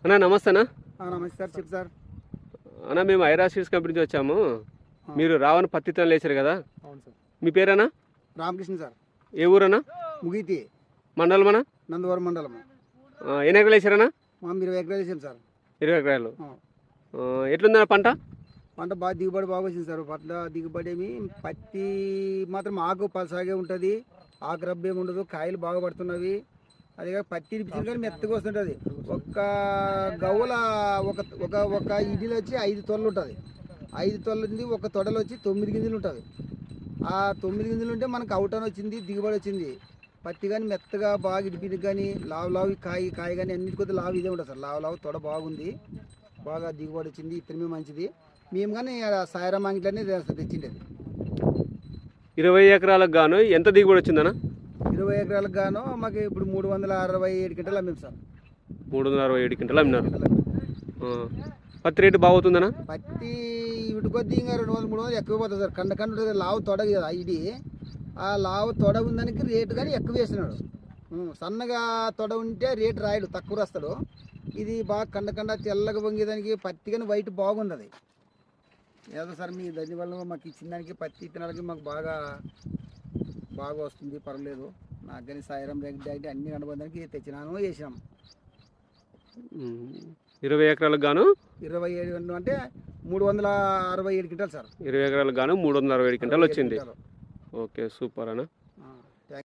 అన్నా నమస్తే అన్న. నమస్తే సార్. చెప్పు సార్. అన్న మేము ఐరా సీడ్స్ కంపెనీ నుంచి వచ్చాము. మీరు రావణ పత్తి విత్తనాలు వేసారు కదా? అవును సార్. మీ పేరేనా? రామకృష్ణ సార్. ఏ ఊరన్నా? ముగితి మండలం అన్న? నందవరం మండలం. ఎన్ని ఎకరాలు వేసారన్నా? 20 ఎకరాలు వేసాం సార్. 20 ఎకరాలు. ఎట్లుందన్న పంట? పంట బాగా దిగుబడి బాగా వచ్చింది సార్. పట్ల దిగుబడి ఏమి పత్తి మాత్రం ఆకు పలసాగే ఉంటుంది, ఆకు రబ్బు ఏమి ఉండదు, కాయలు బాగా పడుతున్నవి. అదే పత్తి ఇడిపించింది కానీ మెత్తగా వస్తుంటుంది. ఒక్క గవ్వల ఒక ఒక ఒక ఇడ్లీలో వచ్చి 5 తొలలు ఉంటుంది. 5 తొలలు ఒక తొడలు వచ్చి 9 గింజలు ఉంటుంది. ఆ 9 గింజలు ఉంటే మనకు అవుట్ అని వచ్చింది, దిగుబడి వచ్చింది. పత్తి కానీ మెత్తగా బాగా ఇడిపింది కానీ లావు కాయ కానీ అన్నిటి కొద్ది లావు ఇదే ఉంటుంది సార్. లావు తొడ బాగుంది, బాగా దిగుబడి వచ్చింది. ఇతరమే మంచిది. మేము కానీ సాయిరామ్ అంగిట్లోనే తెచ్చిండేది. 20 ఎకరాలకు గాను ఎంత దిగుబడి వచ్చిందన్న? 20 ఎకరాలకు గాను మాకు ఇప్పుడు 367 క్వింటాలు అమ్మాం సార్. 367 క్వింటాలు అమ్మినారు. పత్తి రేటు బాగుతుందన్నా? పత్తి వీటి కొద్ది ఇంకా 200-300 ఎక్కువ పోతుంది సార్. కండ ఉంటుంది, లావు తొడ కదా ఇది. ఆ లావు తొడ ఉందానికి రేటు కానీ ఎక్కువ వేసినాడు. సన్నగా తొడ ఉంటే రేటు రాయడు, తక్కువ రాస్తాడు. ఇది బాగా కండ తెల్లగా పొంగేదానికి పత్తి కానీ వైట్ బాగుంది. అది ఏదో సార్ మీ దానివల్ల మాకు ఇచ్చిన దానికి పత్తి ఇత్తనాలకి మాకు బాగా వస్తుంది, పర్లేదు. నాకు కానీ సాయిరామ్ రెడ్డి అయితే అన్ని అనుబంధానికి తెచ్చినాను, వేసినాం. 20 ఎకరాలకు గాను 27 అంటే 367 క్వింటాలు సార్. 20 ఎకరాలకు గాను 367 క్వింటాలు వచ్చింది. ఓకే, సూపర్ అన్న.